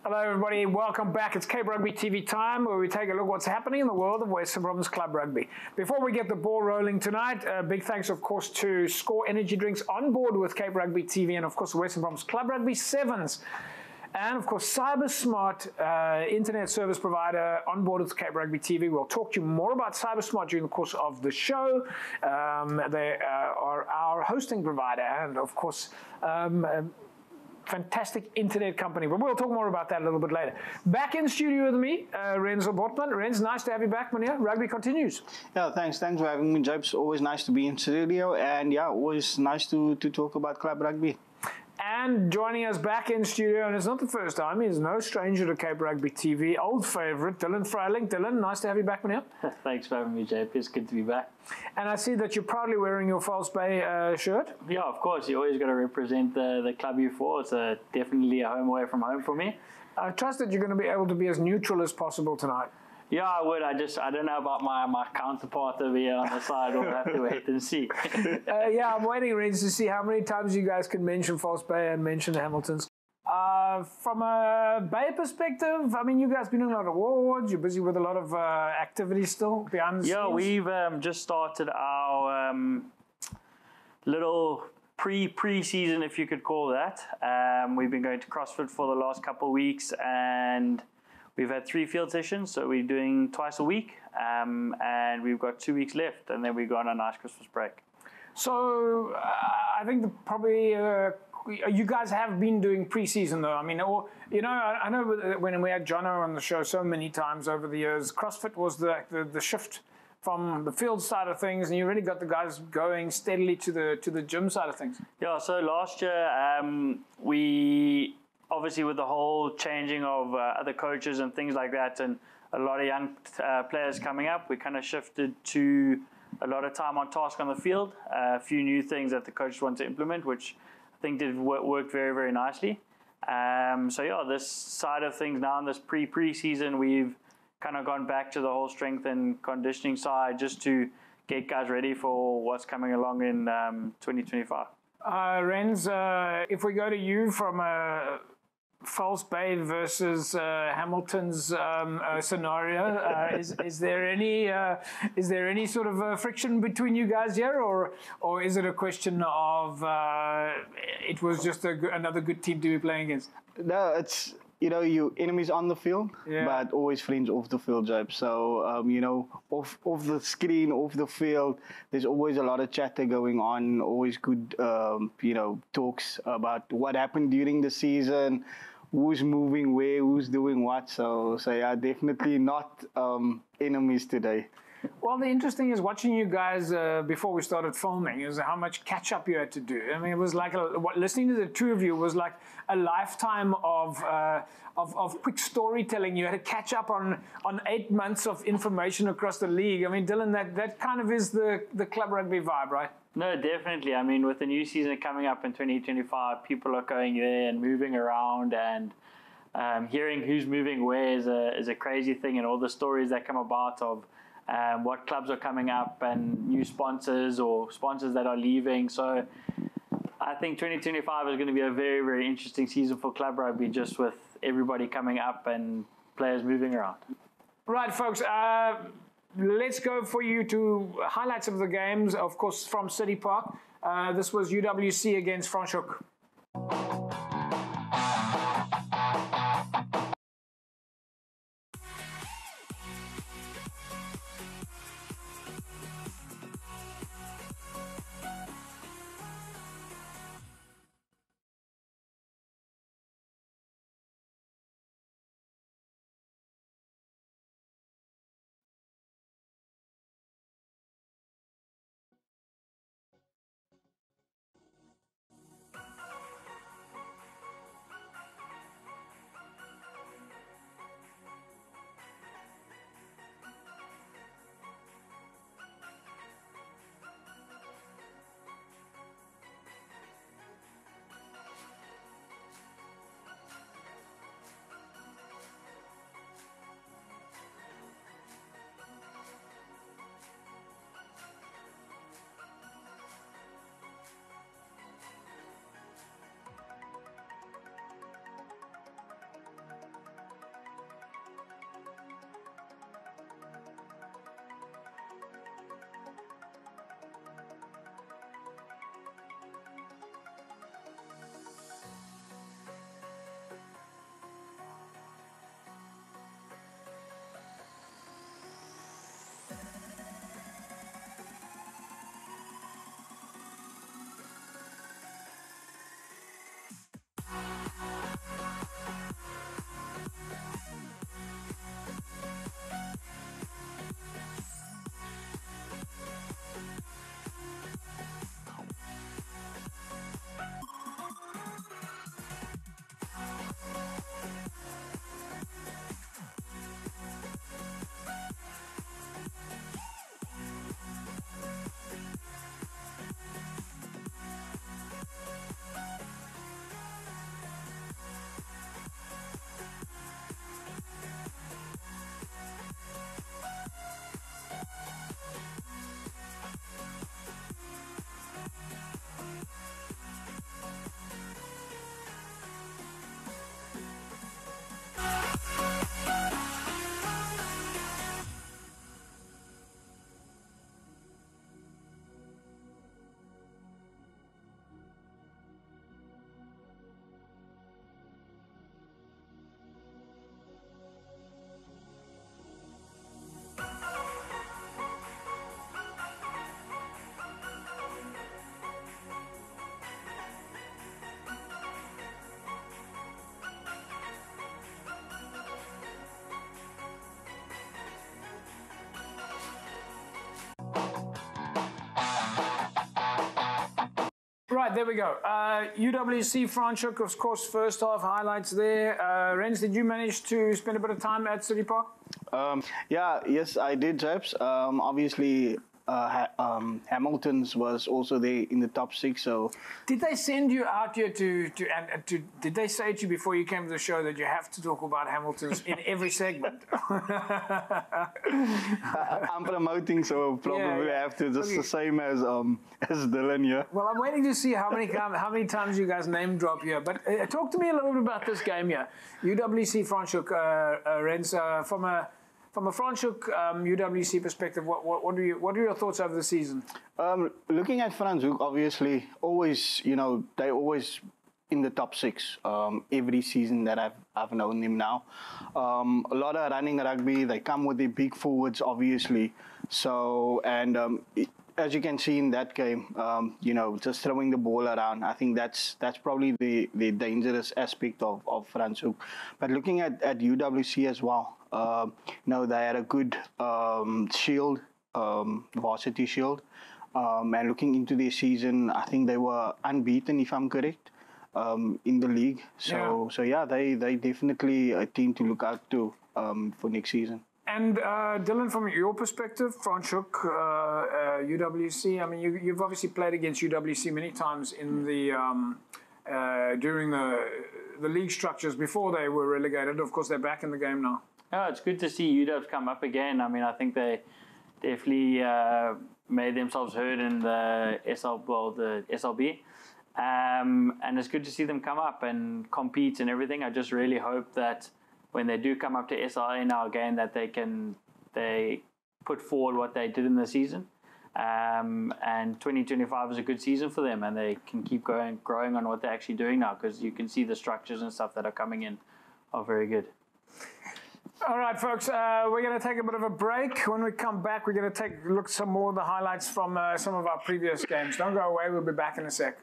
Hello everybody, welcome back. It's Cape Rugby TV time, where we take a look at what's happening in the world of Western Province Club Rugby. Before we get the ball rolling tonight, big thanks of course to Score Energy Drinks on board with Cape Rugby TV and of course Western Province Club Rugby Sevens. And of course CyberSmart, internet service provider on board with Cape Rugby TV. We'll talk to you more about CyberSmart during the course of the show. They are our hosting provider and of course fantastic internet company, but we'll talk more about that a little bit later. Back in studio with me, Renzo Bortman. Renz, nice to have you back, Meneer. Rugby continues. Yeah, thanks for having me, Jobs. Always nice to be in studio, and yeah, always nice to talk about club rugby. And joining us back in studio, and it's not the first time, he's no stranger to Cape Rugby TV, old favourite, Dylan Freiling. Dylan, nice to have you back, Meneer. Thanks for having me, JP. It's good to be back. And I see that you're proudly wearing your False Bay shirt. Yeah, of course. You always got to represent the club you're for. It's definitely a home away from home for me. I trust that you're going to be able to be as neutral as possible tonight. Yeah, I would. I don't know about my counterpart over here on the side. We'll have to wait and see. Yeah, I'm waiting, Renz, to see how many times you guys can mention False Bay and mention Hamilton's. From a Bay perspective, I mean, you guys been doing a lot of awards. You're busy with a lot of activities still behind the scenes. Yeah, we've just started our little pre-season, if you could call that. We've been going to CrossFit for the last couple of weeks, and we've had 3 field sessions, so we're doing twice a week, and we've got 2 weeks left, and then we go on a nice Christmas break. So I think probably you guys have been doing pre-season though. I mean, you know, I know when we had Jono on the show so many times over the years, CrossFit was the shift from the field side of things, and you really got the guys going steadily to the gym side of things. Yeah, so last year we obviously with the whole changing of other coaches and things like that, and a lot of young players coming up, we kind of shifted to a lot of time on task on the field. A few new things that the coaches want to implement, which I think did work very, very nicely. So yeah, this side of things now in this pre-season, we've kind of gone back to the whole strength and conditioning side just to get guys ready for what's coming along in 2025. Renz, if we go to you from a False Bay versus Hamilton's scenario, is there any sort of friction between you guys here, or is it a question of it was just another good team to be playing against? No, it's, you know, you enemies on the field, yeah, but always friends off the field, Job. So you know, off the screen, off the field, there's always a lot of chatter going on. Always good, you know, talks about what happened during the season, who's moving where, who's doing what. So yeah, definitely not enemies today. Well, the interesting is watching you guys before we started filming is how much catch up you had to do. I mean, it was like listening to the two of you was like a lifetime of quick storytelling. You had to catch up on 8 months of information across the league. I mean, Dylan, that kind of is the club rugby vibe, right? No, definitely. I mean, with the new season coming up in 2025, people are going there and moving around, and hearing who's moving where is a crazy thing, and all the stories that come about of what clubs are coming up and new sponsors or sponsors that are leaving. So I think 2025 is going to be a very, very interesting season for club rugby, just with everybody coming up and players moving around. Right, folks. Let's go for you to highlights of the games, of course, from City Park. This was UWC against Franschhoek. right, there we go. UWC Franschhoek, of course, first half highlights there. Rens, did you manage to spend a bit of time at City Park? Yes, I did, Jabs. Obviously, Hamilton's was also there in the top 6. So, did they send you out here to did they say to you before you came to the show that you have to talk about Hamilton's in every segment? I'm promoting, so probably have to, just the same as Dylan here. Well, I'm waiting to see how many times you guys name drop here. But talk to me a little bit about this game here. UWC Franschhoek, Rens, from a Franschhoek UWC perspective, what are your thoughts over the season? Looking at Franschhoek, obviously, always, they always in the top 6 every season that I've known them now. A lot of running rugby. They come with their big forwards, obviously. So, and as you can see in that game, just throwing the ball around, I think that's probably the dangerous aspect of Franschhoek. But looking at UWC as well, they had a good shield, varsity shield. And looking into their season, I think they were unbeaten, if I'm correct, in the league. So they definitely a team to look out to for next season. And Dylan, from your perspective, Franschhoek, UWC, I mean, you've obviously played against UWC many times in the during the league structures before they were relegated. Of course, they're back in the game now. Oh, it's good to see UW come up again. I mean, I think they definitely made themselves heard in the SLB. And it's good to see them come up and compete and everything. I just really hope that when they do come up to SLA now again, that they put forward what they did in the season. And 2025 is a good season for them, and they can keep growing on what they're actually doing now, because you can see the structures and stuff that are coming in are very good. All right, folks, we're going to take a bit of a break. When we come back, we're going to look at some more of the highlights from some of our previous games. Don't go away. We'll be back in a sec.